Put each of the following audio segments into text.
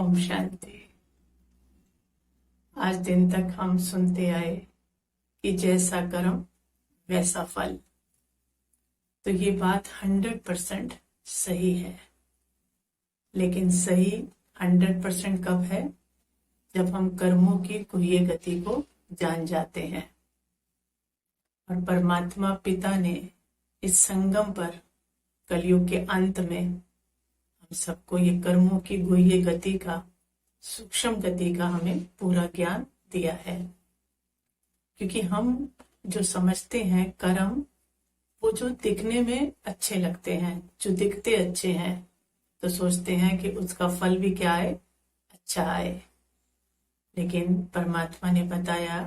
ओम शांति। आज दिन तक हम सुनते आए कि जैसा कर्म वैसा फल। तो ये बात 100% सही है, लेकिन सही 100% कब है? जब हम कर्मों की गुह्य गति को जान जाते हैं। और परमात्मा पिता ने इस संगम पर कलयुग के अंत में हम सबको ये कर्मों की गुह्य गति का, सूक्ष्म गति का हमें पूरा ज्ञान दिया है। क्योंकि हम जो समझते हैं कर्म, वो जो दिखने में अच्छे लगते हैं, जो दिखते अच्छे हैं, तो सोचते हैं कि उसका फल भी क्या आए, अच्छा आए। लेकिन परमात्मा ने बताया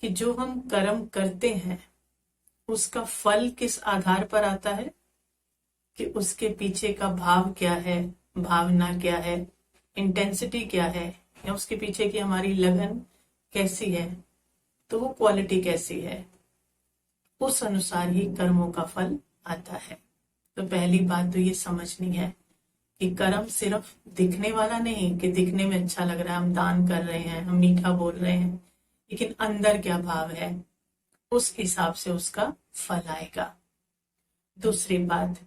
कि जो हम कर्म करते हैं उसका फल किस आधार पर आता है, कि उसके पीछे का भाव क्या है, भावना क्या है, इंटेंसिटी क्या है, या उसके पीछे की हमारी लगन कैसी है, तो वो क्वालिटी कैसी है, उस अनुसार ही कर्मों का फल आता है। तो पहली बात तो ये समझनी है कि कर्म सिर्फ दिखने वाला नहीं, कि दिखने में अच्छा लग रहा है, हम दान कर रहे हैं, हम मीठा बोल रहे हैं, लेकिन अंदर क्या भाव है, उस हिसाब से उसका फल आएगा। दूसरी बात,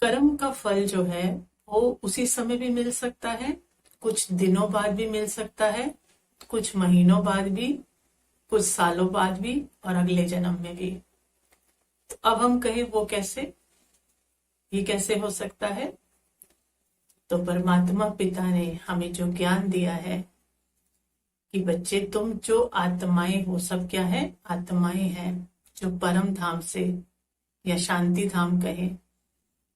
कर्म का फल जो है वो उसी समय भी मिल सकता है, कुछ दिनों बाद भी मिल सकता है, कुछ महीनों बाद भी, कुछ सालों बाद भी, और अगले जन्म में भी। तो अब हम कहें वो कैसे, ये कैसे हो सकता है? तो परमात्मा पिता ने हमें जो ज्ञान दिया है कि बच्चे तुम जो आत्माएं हो, सब क्या है, आत्माएं हैं, जो परम धाम से या शांति धाम कहें,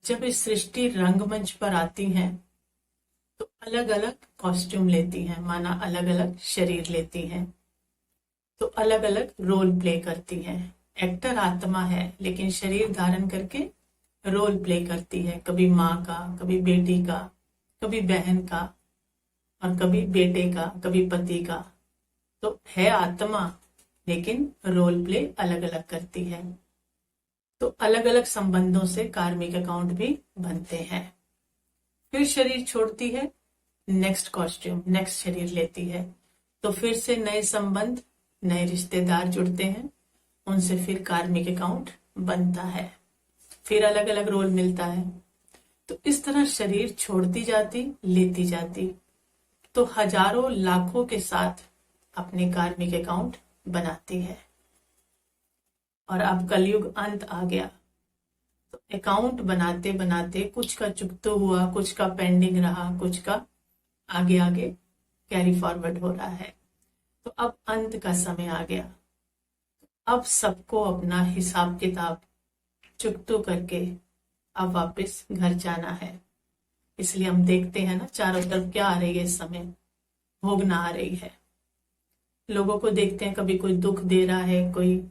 जब इस सृष्टि रंगमंच पर आती हैं तो अलग अलग कॉस्ट्यूम लेती हैं, माना अलग अलग शरीर लेती हैं, तो अलग अलग रोल प्ले करती हैं। एक्टर आत्मा है, लेकिन शरीर धारण करके रोल प्ले करती है, कभी माँ का, कभी बेटी का, कभी बहन का, और कभी बेटे का, कभी पति का। तो है आत्मा, लेकिन रोल प्ले अलग अलग करती है। तो अलग अलग संबंधों से कार्मिक अकाउंट भी बनते हैं। फिर शरीर छोड़ती है, नेक्स्ट कॉस्ट्यूम, नेक्स्ट शरीर लेती है, तो फिर से नए संबंध, नए रिश्तेदार जुड़ते हैं, उनसे फिर कार्मिक अकाउंट बनता है, फिर अलग अलग रोल मिलता है। तो इस तरह शरीर छोड़ती जाती, लेती जाती, तो हजारों लाखों के साथ अपने कार्मिक अकाउंट बनाती है। और अब कलयुग अंत आ गया, तो अकाउंट बनाते बनाते कुछ का चुकतो हुआ, कुछ का पेंडिंग रहा, कुछ का आगे आगे कैरी फॉरवर्ड हो रहा है। तो अब अंत का समय आ गया, अब सबको अपना हिसाब किताब चुकतो करके अब वापस घर जाना है। इसलिए हम देखते हैं ना, चारों तरफ क्या आ रही है इस समय, भोगना आ रही है। लोगों को देखते हैं, कभी कोई दुख दे रहा है, कोई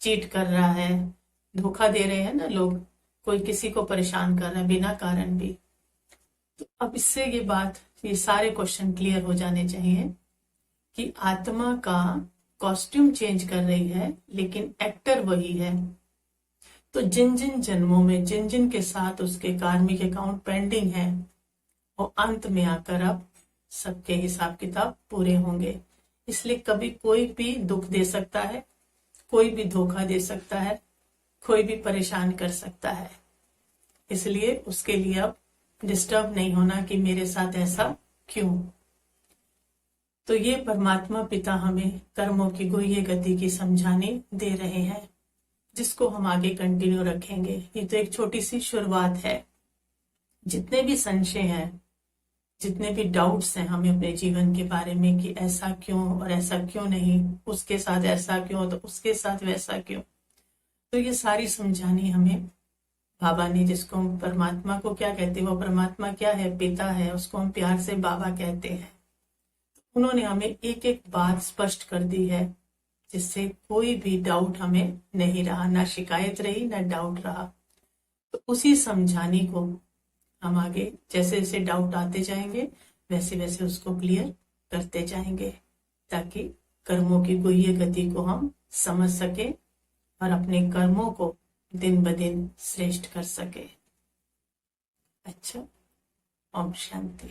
चीट कर रहा है, धोखा दे रहे हैं ना लोग, कोई किसी को परेशान कर रहा है बिना कारण भी। तो अब इससे ये बात, ये सारे क्वेश्चन क्लियर हो जाने चाहिए कि आत्मा का कॉस्ट्यूम चेंज कर रही है, लेकिन एक्टर वही है। तो जिन जिन जन्मों में, जिन जिन के साथ उसके कार्मिक अकाउंट पेंडिंग है, वो अंत में आकर अब सबके हिसाब किताब पूरे होंगे। इसलिए कभी कोई भी दुख दे सकता है, कोई भी धोखा दे सकता है, कोई भी परेशान कर सकता है। इसलिए उसके लिए अब डिस्टर्ब नहीं होना कि मेरे साथ ऐसा क्यों। तो ये परमात्मा पिता हमें कर्मों की गुह्य गति की समझाने दे रहे हैं, जिसको हम आगे कंटिन्यू रखेंगे। ये तो एक छोटी सी शुरुआत है। जितने भी संशय हैं, जितने भी डाउट्स हैं हमें अपने जीवन के बारे में, कि ऐसा क्यों और ऐसा क्यों नहीं, उसके साथ ऐसा क्यों तो उसके साथ वैसा क्यों, तो ये सारी समझानी हमें बाबा ने, जिसको हम परमात्मा को क्या कहते हैं, वो परमात्मा क्या है, पिता है, उसको हम प्यार से बाबा कहते हैं। उन्होंने हमें एक एक बात स्पष्ट कर दी है, जिससे कोई भी डाउट हमें नहीं रहा, ना शिकायत रही, ना डाउट रहा। तो उसी समझाने को हम आगे जैसे जैसे डाउट आते जाएंगे, वैसे वैसे उसको क्लियर करते जाएंगे, ताकि कर्मों की गुह्य गति को हम समझ सके और अपने कर्मों को दिन ब दिन श्रेष्ठ कर सके। अच्छा, ओम शांति।